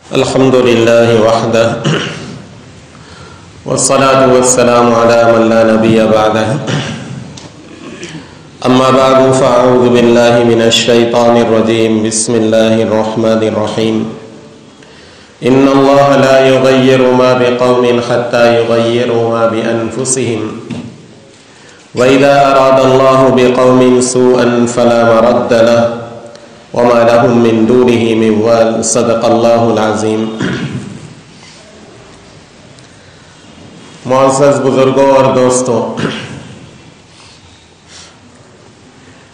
الحمد لله وحده والصلاة والسلام على من لا نبي بعده أما بعد فأعوذ بالله من الشيطان الرجيم بسم الله الرحمن الرحيم إن الله لا يغير ما بقوم حتى يغيروا ما بأنفسهم وإذا أراد الله بقوم سوءا فلا مرد له وما لهم من دونه من وال صدق اللہ العظیم۔ معزز بزرگوں اور دوستوں،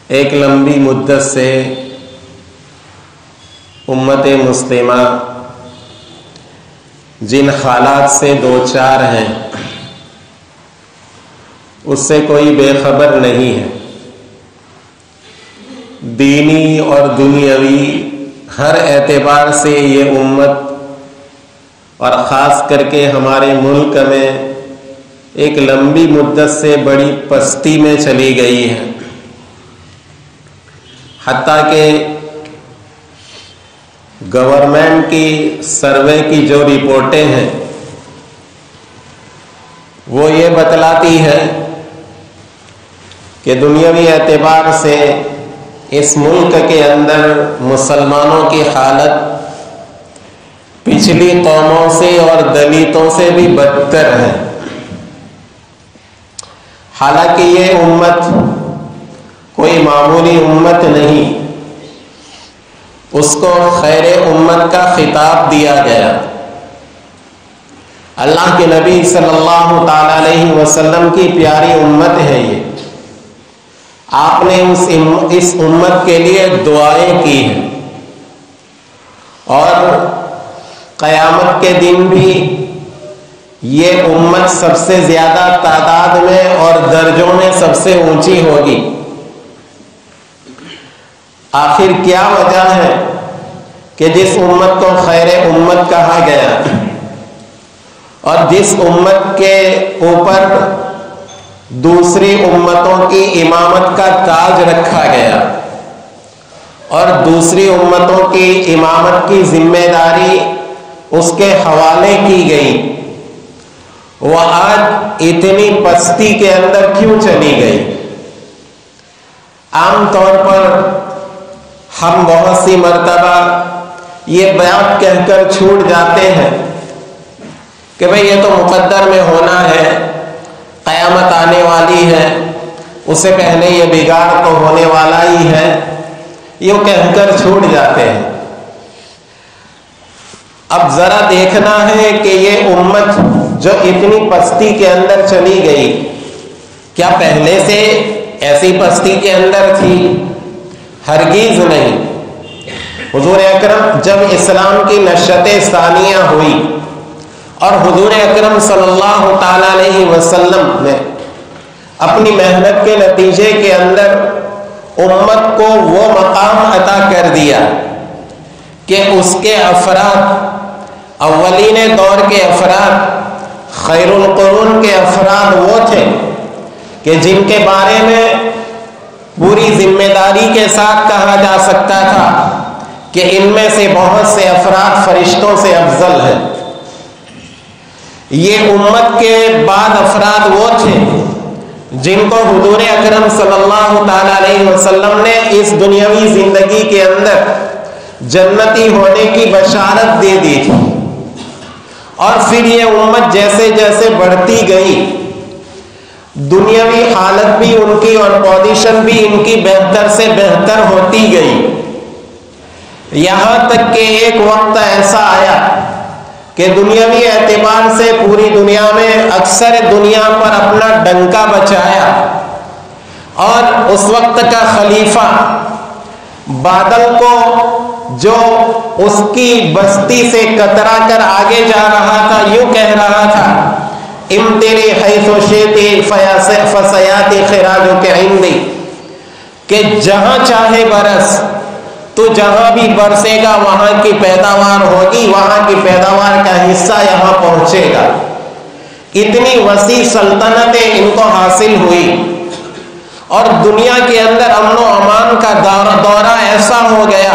ایک لمبی مدت سے امت مسلمہ جن حالات سے دوچار ہیں اس سے کوئی بے خبر نہیں ہے۔ دینی اور دنیاوی ہر اعتبار سے یہ امت اور خاص کر کے ہمارے ملک میں ایک لمبی مدت سے بڑی پستی میں چلی گئی ہے، حتیٰ کہ گورنمنٹ کی سروے کی جو رپورٹیں ہیں وہ یہ بتلاتی ہے کہ دنیاوی اعتبار سے اس ملک کے اندر مسلمانوں کی حالت پچھلی قوموں سے اور دلیتوں سے بھی بدتر ہے۔ حالانکہ یہ امت کوئی معمولی امت نہیں، اس کو خیر امت کا خطاب دیا گیا۔ اللہ کے نبی صلی اللہ تعالی علیہ وسلم کی پیاری امت ہے یہ۔ آپ نے اس امت کے لیے دعائیں کی ہیں اور قیامت کے دن بھی یہ امت سب سے زیادہ تعداد میں اور درجوں میں سب سے اونچی ہوگی۔ آخر کیا وجہ ہے کہ جس امت کو خیر امت کہا گیا اور جس امت کے اوپر دوسری امتوں کی امامت کا تاج رکھا گیا اور دوسری امتوں کی امامت کی ذمہ داری اس کے حوالے کی گئی، وہ آج اتنی پستی کے اندر کیوں چلی گئی؟ عام طور پر ہم بہت سی مرتبہ یہ بات کہہ کر چھوٹ جاتے ہیں کہ بھئی یہ تو مقدر میں ہونا ہے، قیامت آنے والی ہے، اس سے پہلے یہ بگاڑ تو ہونے والا ہی ہے، یوں کہہ کر چھوٹ جاتے ہیں۔ اب ذرا دیکھنا ہے کہ یہ امت جو اتنی پستی کے اندر چلی گئی، کیا پہلے سے ایسی پستی کے اندر تھی؟ ہرگز نہیں۔ حضور اکرم جب اسلام کی نشأت ثانیہ ہوئی اور حضور اکرم صلی اللہ تعالی علیہ وسلم نے اپنی محنت کے نتیجے کے اندر امت کو وہ مقام عطا کر دیا کہ اس کے افراد، اولین دور کے افراد، خیر القرون کے افراد وہ تھے کہ جن کے بارے میں پوری ذمہ داری کے ساتھ کہا جا سکتا تھا کہ ان میں سے بہت سے افراد فرشتوں سے افضل ہیں۔ یہ امت کے بعد افراد وہ تھے جن کو حضور اکرم صلی اللہ تعالی علیہ وسلم نے اس دنیاوی زندگی کے اندر جنتی ہونے کی بشارت دے دی تھی، اور پھر یہ امت جیسے جیسے بڑھتی گئی دنیاوی حالت بھی ان کی اور پوزیشن بھی ان کی بہتر سے بہتر ہوتی گئی، یہاں تک کہ ایک وقت ایسا آیا کہ دنیاوی اعتبار سے پوری دنیا میں اکثر دنیا پر اپنا ڈنکا بچایا، اور اس وقت کا خلیفہ بادل کو جو اس کی بستی سے کترا کر آگے جا رہا تھا یوں کہہ رہا تھا، امتری حیث شئتی فسیاتی خراجک عندی، کہ جہاں چاہے برس، تو جہاں بھی برسے گا وہاں کی پیداوار ہوگی، وہاں کی پیداوار کا حصہ یہاں پہنچے گا۔ اتنی وسیع سلطنتیں ان کو حاصل ہوئی اور دنیا کے اندر امن و امان کا دورہ ایسا ہو گیا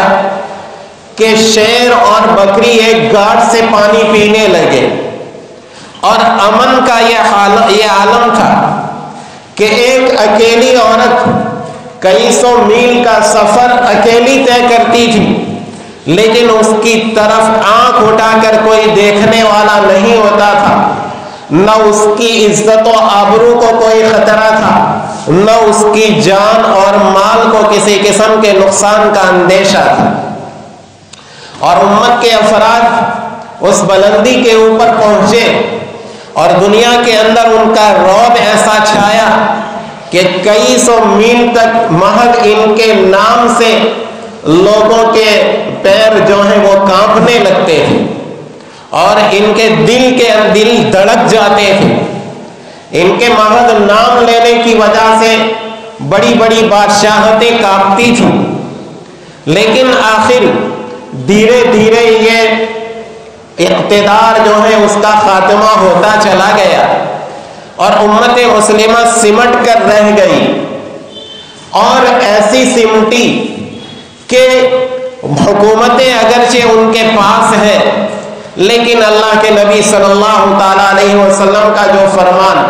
کہ شیر اور بکری ایک گاٹ سے پانی پینے لگے، اور امن کا یہ عالم تھا کہ ایک اکیلی عورت کئی سو میل کا سفر اکیلی طے کرتی تھی، لیکن اس کی طرف آنکھ اٹھا کر کوئی دیکھنے والا نہیں ہوتا تھا، نہ اس کی عزت و آبرو کو کوئی خطرہ تھا، نہ اس کی جان اور مال کو کسی قسم کے نقصان کا اندیشہ تھا۔ اور امت کے افراد اس بلندی کے اوپر پہنچے اور دنیا کے اندر ان کا رعب ایسا چھایا کہ کئی سو میل تک محض ان کے نام سے لوگوں کے پیر جو ہیں وہ کانپنے لگتے تھے اور ان کے دل دھڑک جاتے تھے۔ ان کے محض نام لینے کی وجہ سے بڑی بڑی بادشاہتیں کانپتی تھیں، لیکن آخر دھیرے دھیرے یہ اقتدار جو ہے اس کا خاتمہ ہوتا چلا گیا اور امت مسلمہ سمٹ کر رہ گئی، اور ایسی سمٹی کہ حکومتیں اگرچہ ان کے پاس ہے، لیکن اللہ کے نبی صلی اللہ تعالی علیہ وسلم کا جو فرمان،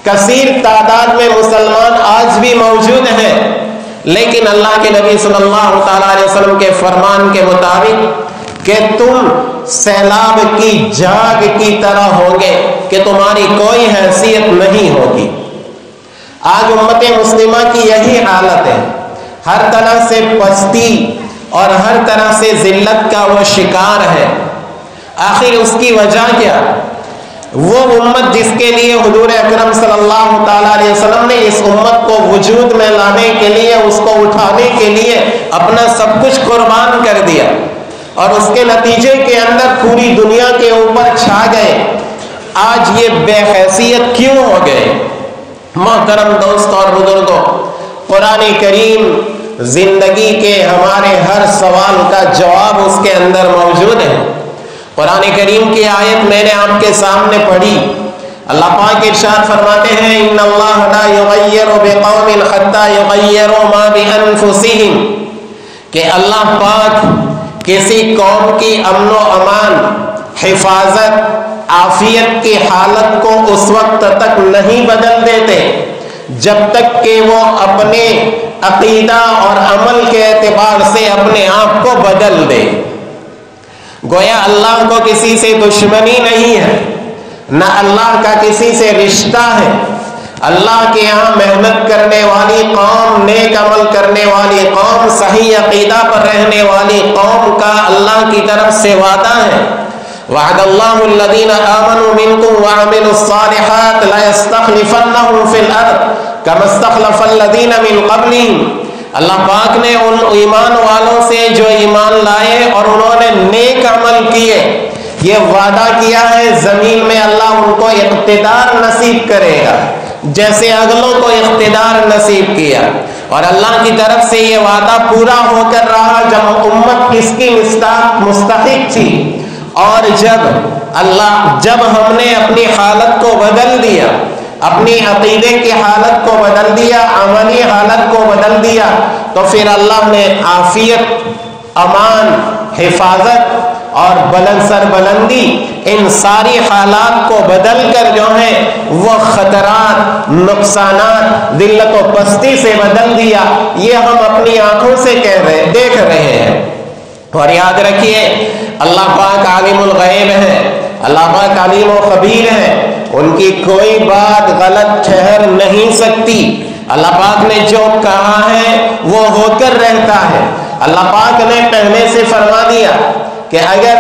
کثیر تعداد میں مسلمان آج بھی موجود ہیں، لیکن اللہ کے نبی صلی اللہ تعالی علیہ وسلم کے فرمان کے مطابق کہ تم سیلاب کی جاگ کی طرح ہوں گے کہ تمہاری کوئی حیثیت نہیں ہوگی۔ آج امت مسلمہ کی یہی حالت ہے، ہر طرح سے پستی اور ہر طرح سے ذلت کا وہ شکار ہے۔ آخر اس کی وجہ کیا؟ وہ امت جس کے لیے حضور اکرم صلی اللہ تعالی علیہ وسلم نے اس امت کو وجود میں لانے کے لیے، اس کو اٹھانے کے لیے اپنا سب کچھ قربان کر دیا، اور اس کے نتیجے کے اندر پوری دنیا کے اوپر چھا گئے، آج یہ بے حیثیت کیوں ہو گئے؟ محترم دوست اور بزرگوں، قرآن کریم زندگی کے ہمارے ہر سوال کا جواب اس کے اندر موجود ہے۔ قرآن کریم کی آیت میں نے آپ کے سامنے پڑھی، اللہ پاک ارشاد فرماتے ہیں ان اللہ لا یغیر بقوم حتی یغیروا ما بانفسہم، کہ اللہ پاک کسی قوم کی امن و امان، حفاظت، عافیت کی حالت کو اس وقت تک نہیں بدل دیتے جب تک کہ وہ اپنے عقیدہ اور عمل کے اعتبار سے اپنے آپ کو بدل دے۔ گویا اللہ کو کسی سے دشمنی نہیں ہے، نہ اللہ کا کسی سے رشتہ ہے۔ اللہ کے یہاں محنت کرنے والی قوم، نیک عمل کرنے والی قوم، صحیح عقیدہ پر رہنے والی قوم کا اللہ کی طرف سے وعدہ ہے، وعد اللہ الذین آمنوا منکم وعملوا الصالحات لیستخلفنہم فی الارض کما استخلف الذین من قبلہم۔ اللہ پاک نے ان ایمان والوں سے جو ایمان لائے اور انہوں نے نیک عمل کیے، یہ وعدہ کیا ہے زمین میں اللہ ان کو اقتدار نصیب کرے گا جیسے اگلوں کو اقتدار نصیب کیا، اور اللہ کی طرف سے یہ وعدہ پورا ہو کر رہا جب امت اس کی مستحق تھی، اور جب ہم نے اپنی حالت کو بدل دیا، اپنی عقیدے کی حالت کو بدل دیا، عملی حالت کو بدل دیا، تو پھر اللہ نے عافیت، امان، حفاظت اور بلند سر بلندی، ان ساری حالات کو بدل کر جو ہے وہ خطرات، نقصانات، ذلت و پستی سے بدل دیا۔ یہ ہم اپنی آنکھوں سے دیکھ رہے ہیں۔ اور یاد رکھیے اللہ پاک عالم الغیب ہے، اللہ پاک علیم و خبیر ہے، ان کی کوئی بات غلط ٹھہر نہیں سکتی۔ اللہ پاک نے جو کہا ہے وہ ہو کر رہتا ہے۔ اللہ پاک نے پہلے سے فرما دیا کہ اگر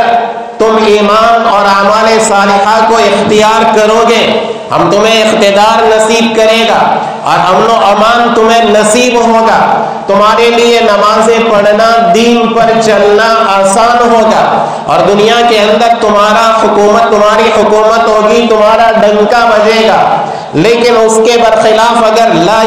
تم ایمان اور اعمال صالحہ کو اختیار کرو گے ہم تمہیں اقتدار نصیب کرے گا اور امن و امان تمہیں نصیب ہوگا، تمہارے لیے نمازیں پڑھنا، دین پر چلنا آسان ہوگا، اور دنیا کے اندر تمہاری حکومت ہوگی، تمہارا ڈنکا بجے گا۔ لیکن اس کے برخلاف اگر لا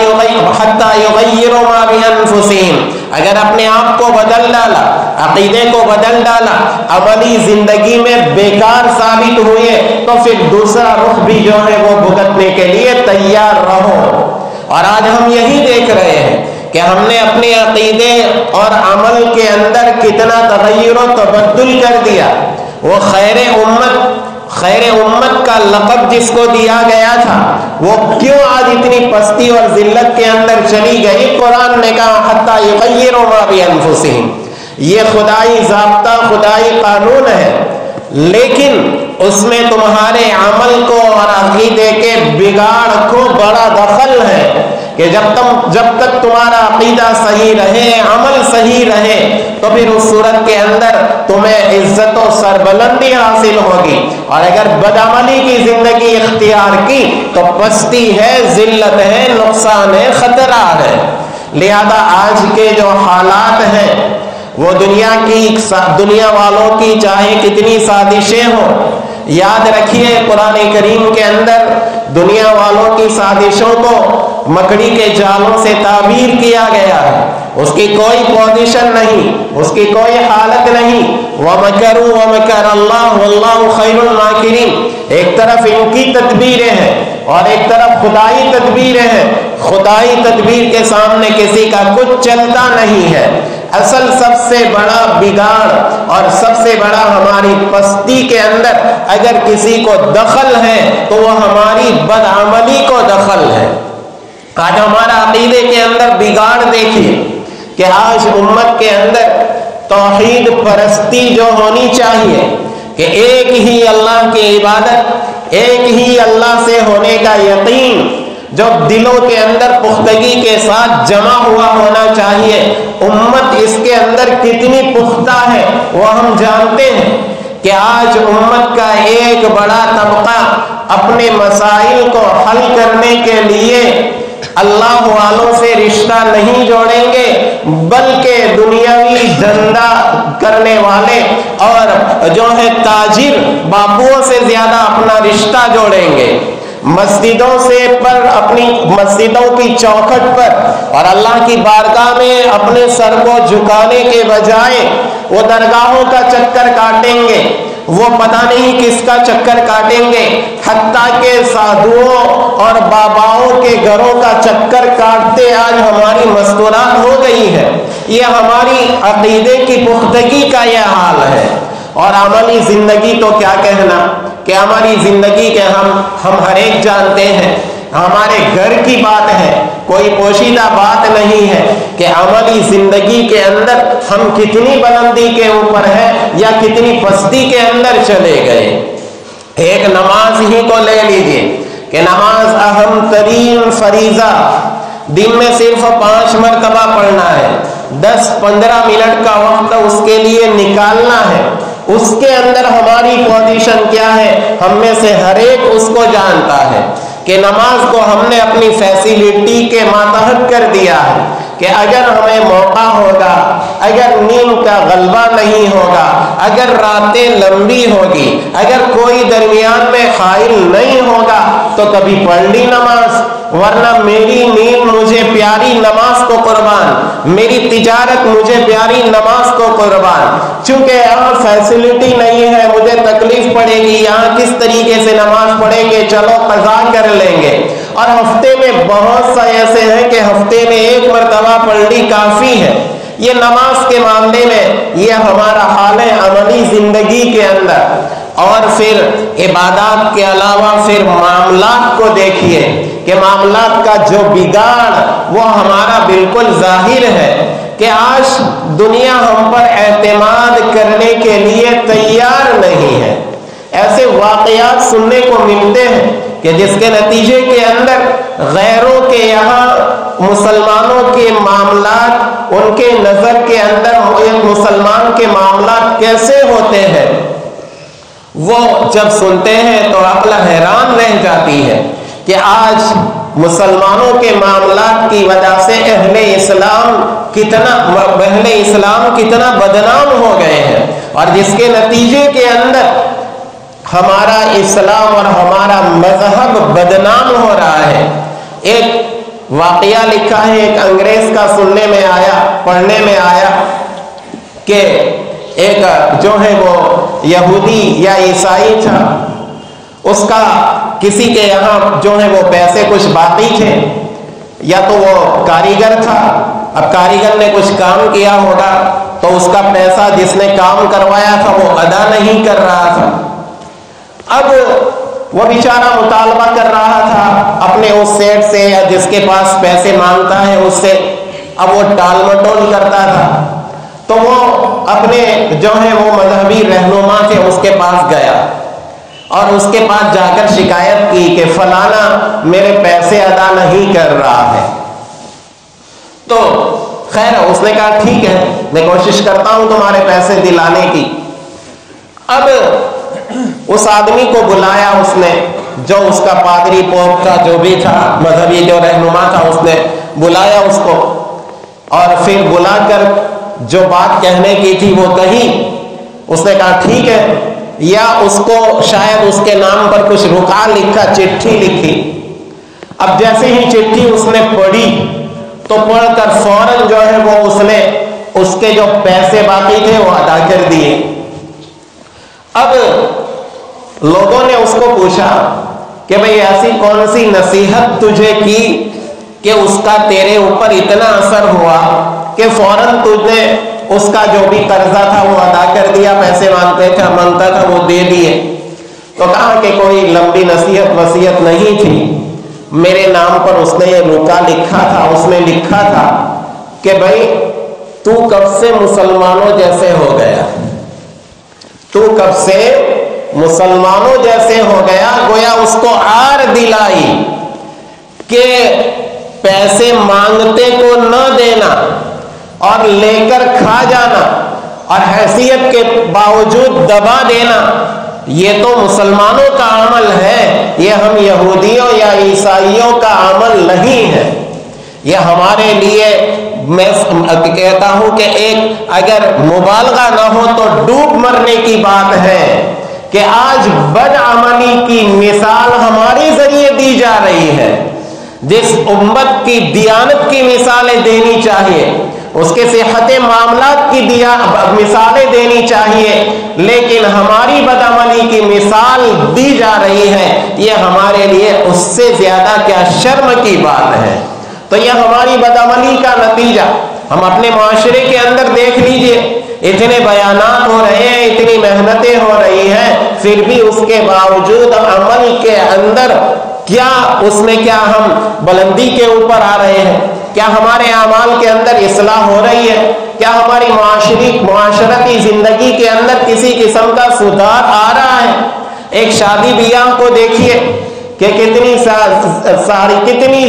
حتی یغیروا ما بانفسہم، اگر اپنے آپ کو بدل ڈالا، عقیدے کو بدل ڈالا، عملی زندگی میں بیکار ثابت ہوئے، تو پھر دوسرا رخ بھی جو ہے وہ بھگتنے کے لیے تیار رہو۔ اور آج ہم یہی دیکھ رہے ہیں کہ ہم نے اپنے عقیدے اور عمل کے اندر کتنا تغیر و تبدل کر دیا. وہ خیر امت کا لقب جس کو دیا گیا تھا وہ کیوں آج اتنی پستی اور ذلت کے اندر چلی گئی؟ قرآن نے کہا حتی یغیروا ما بانفسہم، یہ خدائی ضابطہ، خدائی قانون ہے، لیکن اس میں تمہارے عمل کو اور عقیدے کے بگاڑ کو بڑا دخل ہے کہ جب تک تمہارا عقیدہ صحیح رہے، عمل صحیح رہے، تو پھر اس صورت کے اندر تمہیں عزت و سربلندی حاصل ہوگی. اور اگر بدعملی کی زندگی اختیار کی تو پستی ہے، ذلت ہے، نقصان ہے، خطرہ ہے. لہذا آج کے جو حالات ہیں وہ دنیا والوں کی چاہے کتنی سازشیں ہوں، یاد رکھیے قرآن کریم کے اندر دنیا والوں کی سازشوں کو مکڑی کے جالوں سے تعبیر کیا گیا ہے. اس کی کوئی پوزیشن نہیں، اس کی کوئی حالت نہیں. وَمَكَرُوا وَمَكَرَ اللَّهُ وَاللَّهُ خَيْرُ الْمَاكِرِينَ. ایک طرف ان کی تدبیریں ہیں اور ایک طرف خدائی تدبیریں ہیں. خدائی تدبیر کے سامنے کسی کا کچھ چلتا نہیں ہے. اصل سب سے بڑا بگاڑ اور سب سے بڑا ہماری پستی کے اندر اگر کسی کو دخل ہے تو وہ ہماری بدعملی کو دخل ہے. آج ہمارا عقیدے کے اندر بگاڑ دیکھیے کہ آج امت کے اندر توحید پرستی جو ہونی چاہیے کہ ایک ہی اللہ کی عبادت، ایک ہی اللہ سے ہونے کا یقین جو دلوں کے اندر پختگی کے ساتھ جمع ہوا ہونا چاہیے، امت اس کے اندر کتنی پختہ ہے وہ ہم جانتے ہیں کہ آج امت کا ایک بڑا طبقہ اپنے مسائل کو حل کرنے کے لیے اللہ والوں سے رشتہ نہیں جوڑیں گے بلکہ دنیاوی دھندا کرنے والے اور جو ہے تاجر باپوؤں سے زیادہ اپنا رشتہ جوڑیں گے. مسجدوں سے پر اپنی مسجدوں کی چوکھٹ پر اور اللہ کی بارگاہ میں اپنے سر کو جھکانے کے بجائے وہ درگاہوں کا چکر کاٹیں گے، وہ پتہ نہیں کس کا چکر کاٹیں گے، حتیٰ کہ سادھوؤں اور باباؤں کے گھروں کا چکر کاٹتے آج ہماری مستورات ہو گئی ہے. یہ ہماری عقیدے کی پختگی کا یہ حال ہے. اور عملی زندگی تو کیا کہنا کہ ہماری زندگی کے ہم ہر ایک جانتے ہیں، ہمارے گھر کی بات ہے، کوئی پوشیدہ بات نہیں ہے کہ عملی زندگی کے اندر ہم کتنی بلندی کے اوپر ہیں یا کتنی پستی کے اندر چلے گئے. ایک نماز ہی کو لے لیجئے کہ نماز اہم ترین فریضہ دن میں صرف 5 مرتبہ پڑھنا ہے، 10-15 منٹ کا وقت اس کے لیے نکالنا ہے. اس کے اندر ہماری پوزیشن کیا ہے ہم میں سے ہر ایک اس کو جانتا ہے کہ نماز کو ہم نے اپنی فیسیلٹی کے ماتحت کر دیا ہے کہ اگر ہمیں موقع ہوگا، اگر نیند کا غلبہ نہیں ہوگا، اگر راتیں لمبی ہوگی، اگر کوئی درمیان میں خائل نہیں ہوگا تو کبھی پڑھ لی نماز، ورنہ میری نیند مجھے پیاری نماز کو قربان، میری تجارت مجھے پیاری نماز کو قربان. چونکہ یہاں فیسلٹی نہیں ہے، مجھے تکلیف پڑے گی، یہاں کس طریقے سے نماز پڑھیں گے، چلو قضا کر لیں گے. اور ہفتے میں بہت سے ایسے ہیں کہ ہفتے میں 1 مرتبہ پڑھ لی کافی ہے. یہ نماز کے معاملے میں یہ ہمارا حال ہے عملی زندگی کے اندر. اور پھر عبادات کے علاوہ پھر معاملات کو دیکھیے کہ معاملات کا جو بگاڑ وہ ہمارا بالکل ظاہر ہے کہ آج دنیا ہم پر اعتماد کرنے کے لیے تیار نہیں ہے. ایسے واقعات سننے کو ملتے ہیں کہ جس کے نتیجے کے اندر غیروں کے یہاں مسلمانوں کے معاملات ان کے نظر کے اندر ایک مسلمان کے معاملات کیسے ہوتے ہیں وہ جب سنتے ہیں تو عقل حیران رہ جاتی ہے کہ آج مسلمانوں کے معاملات کی وجہ سے اہل اسلام کتنا بدنام ہو گئے ہیں اور جس کے نتیجے کے اندر ہمارا اسلام اور ہمارا مذہب بدنام ہو رہا ہے. ایک واقعہ لکھا ہے ایک انگریز کا سننے میں آیا، پڑھنے میں آیا کہ ایک جو ہے وہ یہودی یا عیسائی تھا، اس کا کسی کے یہاں جو ہے وہ پیسے کچھ باقی تھے، یا تو وہ کاریگر تھا اب کاریگر نے کچھ کام کیا ہوگا تو اس کا پیسہ جس نے کام کروایا تھا وہ ادا نہیں کر رہا تھا۔ اب وہ بیچارہ مطالبہ کر رہا تھا اپنے اس سیٹ سے یا جس کے پاس پیسے مانگتا ہے اس سے، اب وہ ٹال مٹول کرتا تھا، تو وہ اپنے جو ہے وہ مذہبی رہنما تھے اس کے پاس گیا اور اس کے پاس جا کر شکایت کی کہ فلانا میرے پیسے ادا نہیں کر رہا ہے۔ تو خیر اس نے کہا ٹھیک ہے میں کوشش کرتا ہوں تمہارے پیسے دلانے کی۔ اب اس آدمی کو بلایا اس نے، جو اس کا پادری پوپ تھا، جو بھی تھا مذہبی جو رہنما تھا، اس نے بلایا اس کو اور پھر بلا کر جو بات کہنے کی تھی وہ کہی۔ اس نے کہا ٹھیک ہے، یا اس کو شاید اس کے نام پر کچھ رکا لکھا، چٹھی لکھی۔ اب جیسے ہی چٹھی اس نے پڑھی تو پڑھ کر فوراً جو ہے وہ اس نے اس کے جو پیسے باقی تھے وہ ادا کر دیے۔ اب لوگوں نے اس کو پوچھا کہ بھئی ایسی کون سی نصیحت تجھے کی کہ اس کا تیرے اوپر اتنا اثر ہوا کہ فوراً تجھ نے اس کا جو بھی قرضہ تھا وہ ادا کر دیا، پیسے مانگتا تھا وہ دے دیے؟ تو کہا کہ کوئی لمبی نصیحت وصیت نہیں تھی، میرے نام پر اس نے یہ رکا لکھا تھا، اس نے لکھا تھا کہ بھائی تو کب سے مسلمانوں جیسے ہو گیا، تو کب سے مسلمانوں جیسے ہو گیا، گویا اس کو آر دلائی کہ پیسے مانگتے کو نہ دینا اور لے کر کھا جانا اور حیثیت کے باوجود دبا دینا، یہ تو مسلمانوں کا عمل ہے، یہ ہم یہودیوں یا عیسائیوں کا عمل نہیں ہے۔ یہ ہمارے لیے میں کہتا ہوں کہ ایک اگر مبالغہ نہ ہو تو ڈوب مرنے کی بات ہے کہ آج بدعملی کی مثال ہمارے ذریعے دی جا رہی ہے۔ جس امت کی دیانت کی مثالیں دینی چاہیے، اس کے صحت معاملات کی مثالیں دینی چاہیے، لیکن ہماری بدعملی کی مثال دی جا رہی ہے، یہ ہمارے لیے اس سے زیادہ کیا شرم کی بات ہے۔ تو یہ ہماری بدعملی کا نتیجہ ہم اپنے معاشرے کے اندر دیکھ لیجئے، اتنے بیانات ہو رہے ہیں، اتنی محنتیں ہو رہی ہیں، پھر بھی اس کے باوجود عمل کے اندر کیا اس میں کیا ہم بلندی کے اوپر آ رہے ہیں؟ کیا ہمارے اعمال کے اندر اصلاح ہو رہی ہے؟ کیا ہماری معاشرتی زندگی کے اندر کسی قسم کا سدھار آ رہا ہے؟ ایک شادی بیاہ کو دیکھیے کہ کتنی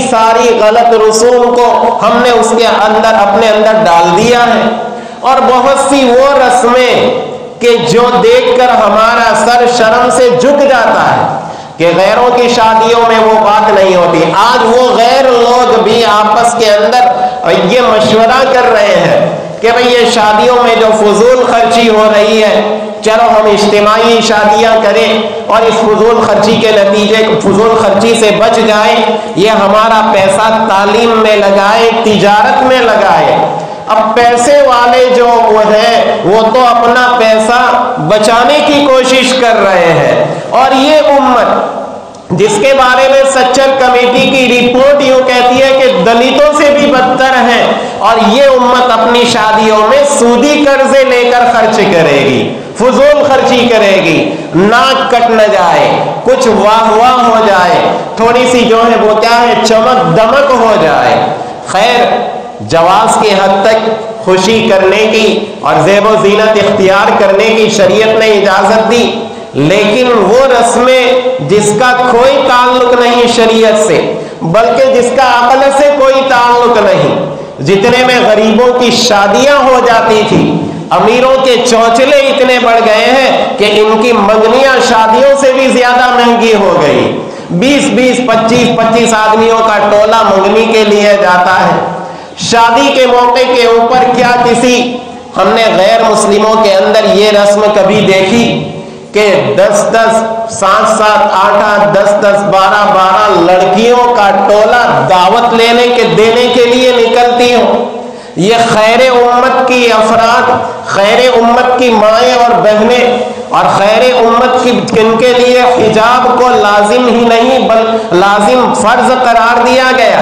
ساری غلط رسوم کو ہم نے اس کے اندر اپنے اندر ڈال دیا ہے، اور بہت سی وہ رسمیں کہ جو دیکھ کر ہمارا سر شرم سے جھک جاتا ہے کہ غیروں کی شادیوں میں وہ بات نہیں ہوتی۔ آج وہ غیر لوگ بھی آپس کے اندر یہ مشورہ کر رہے ہیں کہ بھئی یہ شادیوں میں جو فضول خرچی ہو رہی ہے، چلو ہم اجتماعی شادیاں کریں اور اس فضول خرچی کے نتیجے فضول خرچی سے بچ جائیں، یہ ہمارا پیسہ تعلیم میں لگائے، تجارت میں لگائے۔ اب پیسے والے جو وہ ہیں وہ تو اپنا پیسہ بچانے کی کوشش کر رہے ہیں، اور یہ امت جس کے بارے میں سچر کمیٹی کی رپورٹ یوں کہتی ہے کہ دلتوں سے بھی بدتر ہے، اور یہ امت اپنی شادیوں میں سودی قرضے لے کر خرچ کرے گی، فضول خرچی کرے گی، ناک کٹ نہ جائے، کچھ واہ واہ ہو جائے، تھوڑی سی جو ہے وہ کیا ہے چمک دمک ہو جائے۔ خیر جواز کی حد تک خوشی کرنے کی اور زیب و زینت اختیار کرنے کی شریعت نے اجازت دی، لیکن وہ رسمیں جس کا کوئی تعلق نہیں شریعت سے، بلکہ جس کا عقل سے کوئی تعلق نہیں، جتنے میں غریبوں کی شادیاں ہو جاتی تھی، امیروں کے چوچلے اتنے بڑھ گئے ہیں کہ ان کی منگنیاں شادیوں سے بھی زیادہ مہنگی ہو گئی۔ 20 25 آدمیوں کا ٹولہ منگنی کے لیے جاتا ہے۔ شادی کے موقع کے اوپر کیا کسی ہم نے غیر مسلموں کے اندر یہ رسم کبھی دیکھی کہ 10 7 8 10 12 لڑکیوں کا ٹولہ دعوت دینے کے لیے نکلتی ہوں؟ یہ خیر امت کی افراد، خیر امت کی مائیں اور بہنیں اور خیر امت کی جن کے لیے حجاب کو لازم ہی نہیں بل لازم فرض قرار دیا گیا،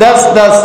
10-10,